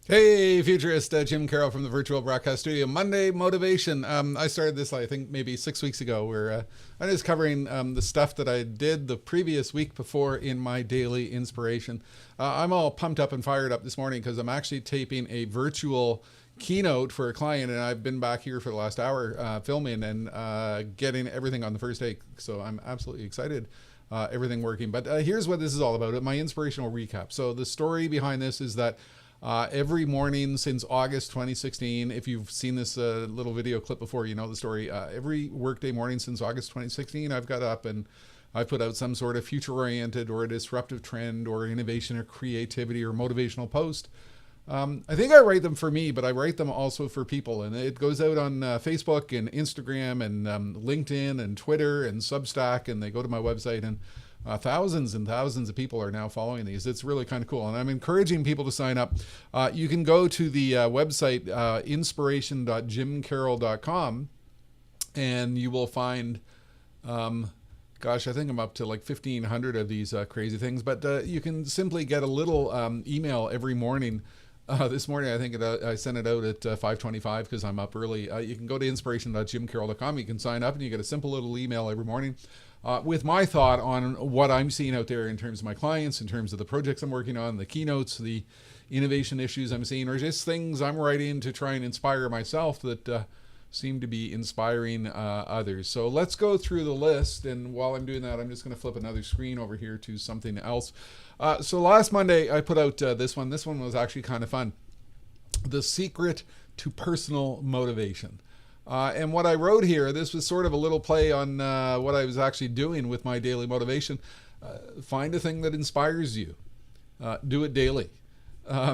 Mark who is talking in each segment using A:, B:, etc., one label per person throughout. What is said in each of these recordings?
A: Hey, futurist, Jim Carroll from the Virtual Broadcast Studio. Monday Motivation. I started this, I think, maybe 6 weeks ago, where I'm just covering the stuff that I did the previous week before in my daily inspiration. I'm all pumped up and fired up this morning because I'm actually taping a virtual keynote for a client, and I've been back here for the last hour filming and getting everything on the first take. So I'm absolutely excited. Everything working. But here's what this is all about, my inspirational recap. So the story behind this is that every morning since August 2016, if you've seen this little video clip before, you know the story. Every workday morning since August 2016, I've got up and I put out some sort of future-oriented or a disruptive trend or innovation or creativity or motivational post. I think I write them for me, but I write them also for people. And it goes out on Facebook and Instagram and LinkedIn and Twitter and Substack, and they go to my website, and thousands and thousands of people are now following these. It's really kind of cool. And I'm encouraging people to sign up. You can go to the website, inspiration.jimcarroll.com, and you will find, gosh, I think I'm up to like 1,500 of these crazy things. But you can simply get a little email every morning. This morning, I think I sent it out at 5:25 because I'm up early. You can go to inspiration.jimcarroll.com. You can sign up and you get a simple little email every morning with my thought on what I'm seeing out there in terms of my clients, in terms of the projects I'm working on, the keynotes, the innovation issues I'm seeing, or just things I'm writing to try and inspire myself that seem to be inspiring others. So let's go through the list. And while I'm doing that, I'm just going to flip another screen over here to something else. So last Monday, I put out this one. This one was actually kind of fun. The Secret to Personal Motivation. And what I wrote here, this was sort of a little play on what I was actually doing with my daily motivation. Find a thing that inspires you. Do it daily.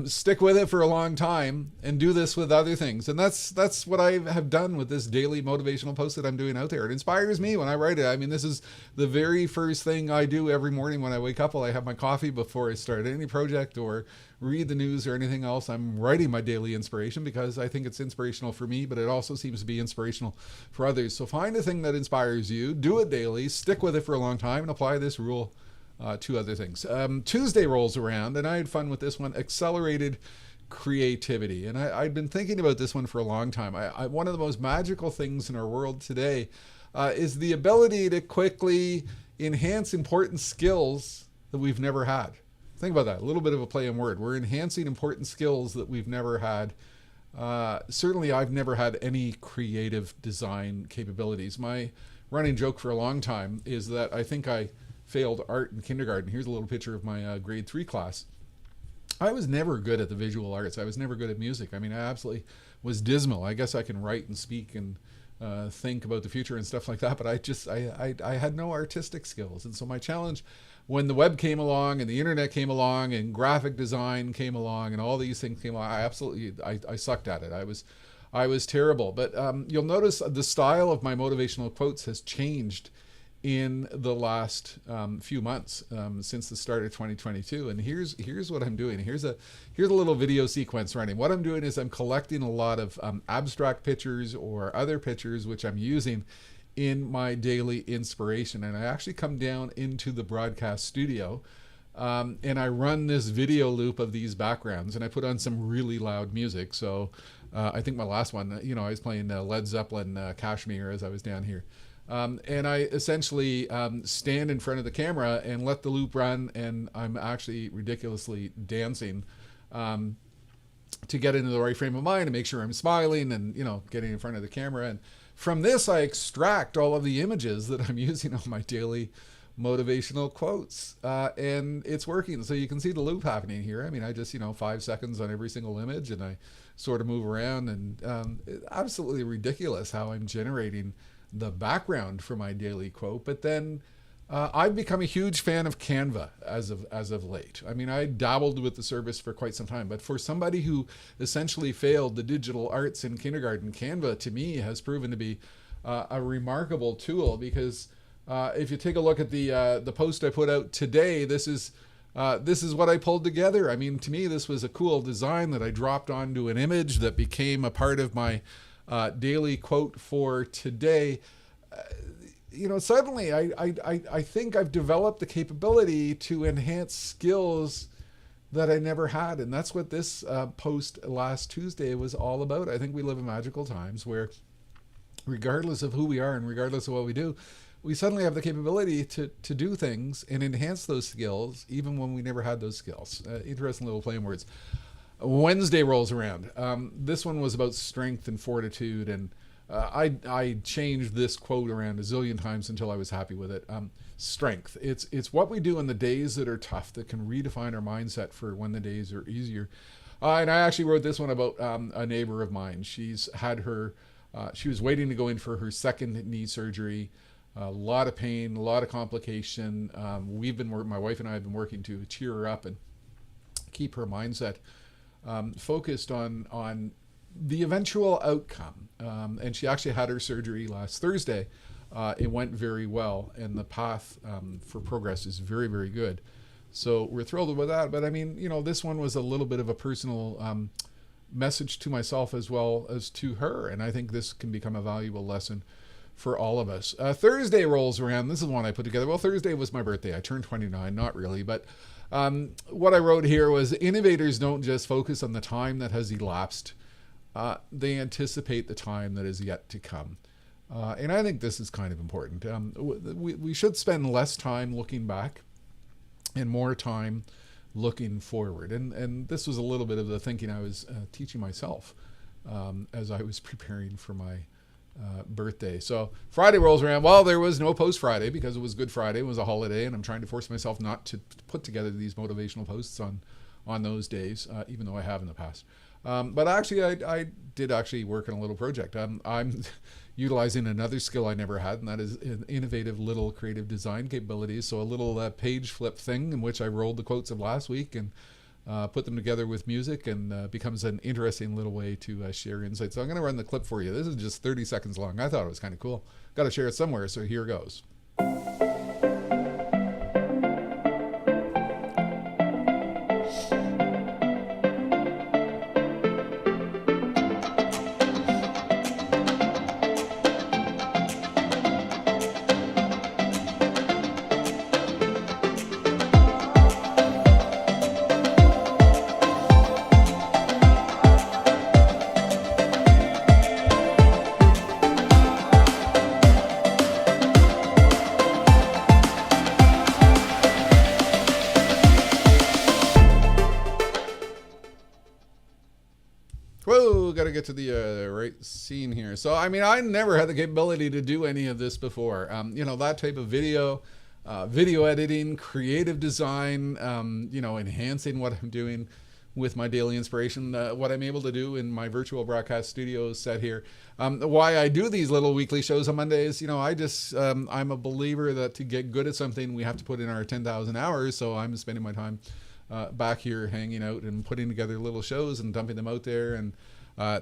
A: Stick with it for a long time and do this with other things. And that's what I have done with this daily motivational post that I'm doing out there. It inspires me when I write it. I mean, this is the very first thing I do every morning when I wake up. While I have my coffee before I start any project or read the news or anything else. I'm writing my daily inspiration because I think it's inspirational for me, but it also seems to be inspirational for others. So find a thing that inspires you, do it daily, stick with it for a long time, and apply this rule to other things. Tuesday rolls around, and I had fun with this one, accelerated creativity. And I'd been thinking about this one for a long time. One of the most magical things in our world today is the ability to quickly enhance important skills that we've never had. Think about that, a little bit of a play on word. We're enhancing important skills that we've never had. Certainly, I've never had any creative design capabilities. My running joke for a long time is that I think I failed art in kindergarten. Here's a little picture of my grade 3 class. I was never good at the visual arts. I was never good at music. I mean, I absolutely was dismal. I guess I can write and speak and think about the future and stuff like that, but I had no artistic skills. And so my challenge when the web came along and the internet came along and graphic design came along and all these things came along, I sucked at it. I was terrible. But you'll notice the style of my motivational quotes has changed in the last few months since the start of 2022. And here's what I'm doing. Here's a little video sequence running. What I'm doing is I'm collecting a lot of abstract pictures or other pictures which I'm using in my daily inspiration. And I actually come down into the broadcast studio and I run this video loop of these backgrounds, and I put on some really loud music. So I think my last one, I was playing Led Zeppelin Kashmir as I was down here. And I essentially stand in front of the camera and let the loop run, and I'm actually ridiculously dancing to get into the right frame of mind and make sure I'm smiling and, getting in front of the camera. And from this, I extract all of the images that I'm using on my daily motivational quotes, and it's working. So you can see the loop happening here. I mean, I just, 5 seconds on every single image, and I sort of move around, and absolutely ridiculous how I'm generating the background for my daily quote. But then I've become a huge fan of Canva as of late. I mean, I dabbled with the service for quite some time, but for somebody who essentially failed the digital arts in kindergarten, Canva to me has proven to be a remarkable tool, because if you take a look at the post I put out today, this is what I pulled together. I mean, to me, this was a cool design that I dropped onto an image that became a part of my daily quote for today. Suddenly I think I've developed the capability to enhance skills that I never had. And that's what this post last Tuesday was all about. I think we live in magical times where, regardless of who we are and regardless of what we do, we suddenly have the capability to do things and enhance those skills, even when we never had those skills. Interesting little play on words. Wednesday rolls around. This one was about strength and fortitude, and I changed this quote around a zillion times until I was happy with it. Strength. It's what we do in the days that are tough that can redefine our mindset for when the days are easier. And I actually wrote this one about a neighbor of mine. She's had her. She was waiting to go in for her second knee surgery. A lot of pain, a lot of complication. My wife and I have been working to cheer her up and keep her mindset focused on the eventual outcome. And she actually had her surgery last Thursday. It went very well, and the path for progress is very, very good. So we're thrilled with that. But I mean, this one was a little bit of a personal message to myself as well as to her. And I think this can become a valuable lesson for all of us. Thursday rolls around. This is one I put together. Well, Thursday was my birthday. I turned 29, not really, but what I wrote here was innovators don't just focus on the time that has elapsed. They anticipate the time that is yet to come. And I think this is kind of important. We should spend less time looking back and more time looking forward. And this was a little bit of the thinking I was teaching myself as I was preparing for my birthday. So Friday rolls around. Well, there was no post Friday because it was Good Friday. It was a holiday, and I'm trying to force myself not to put together these motivational posts on those days, even though I have in the past. But actually, I did actually work on a little project. I'm utilizing another skill I never had, and that is innovative little creative design capabilities. So a little page flip thing in which I rolled the quotes of last week and put them together with music, and becomes an interesting little way to share insights. So I'm going to run the clip for you. This is just 30 seconds long. I thought it was kind of cool. Got to share it somewhere, so here goes. Whoa, got to get to the right scene here. So, I mean, I never had the capability to do any of this before. That type of video editing, creative design, enhancing what I'm doing with my daily inspiration, what I'm able to do in my virtual broadcast studio set here. Why I do these little weekly shows on Mondays, I'm a believer that to get good at something, we have to put in our 10,000 hours. So I'm spending my time back here hanging out and putting together little shows and dumping them out there, and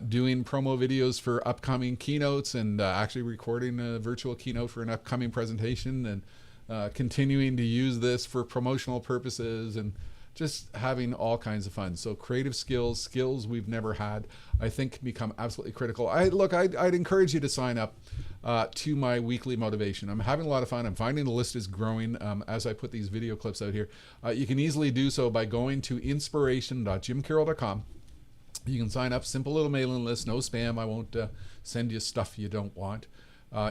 A: doing promo videos for upcoming keynotes, and actually recording a virtual keynote for an upcoming presentation, and continuing to use this for promotional purposes, and just having all kinds of fun. So creative skills we've never had, I think can become absolutely critical. I'd encourage you to sign up to my weekly motivation. I'm having a lot of fun. I'm finding the list is growing as I put these video clips out here. You can easily do so by going to inspiration.jimcarroll.com. You can sign up, simple little mailing list, no spam. I won't send you stuff you don't want.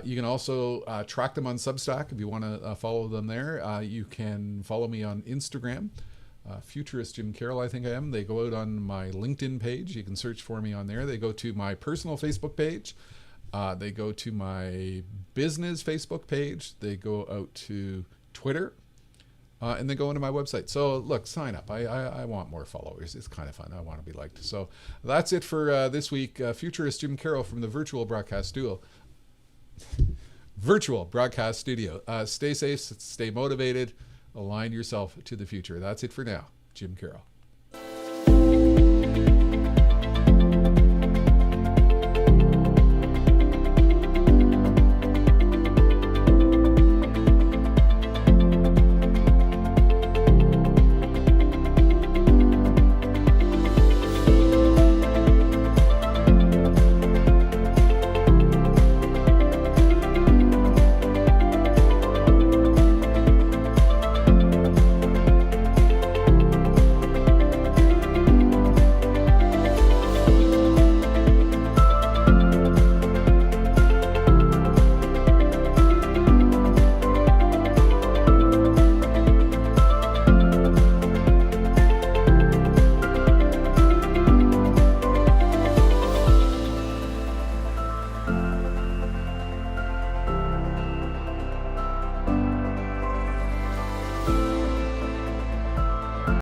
A: You can also track them on Substack if you want to follow them there. You can follow me on Instagram. Futurist Jim Carroll, I think I am. They go out on my LinkedIn page. You can search for me on there. They go to my personal Facebook page. They go to my business Facebook page. They go out to Twitter. And they go into my website. So look, sign up. I want more followers. It's kind of fun. I want to be liked. So that's it for this week. Futurist Jim Carroll from the Virtual Broadcast Studio. Stay safe, stay motivated, align yourself to the future. That's it for now. Jim Carroll.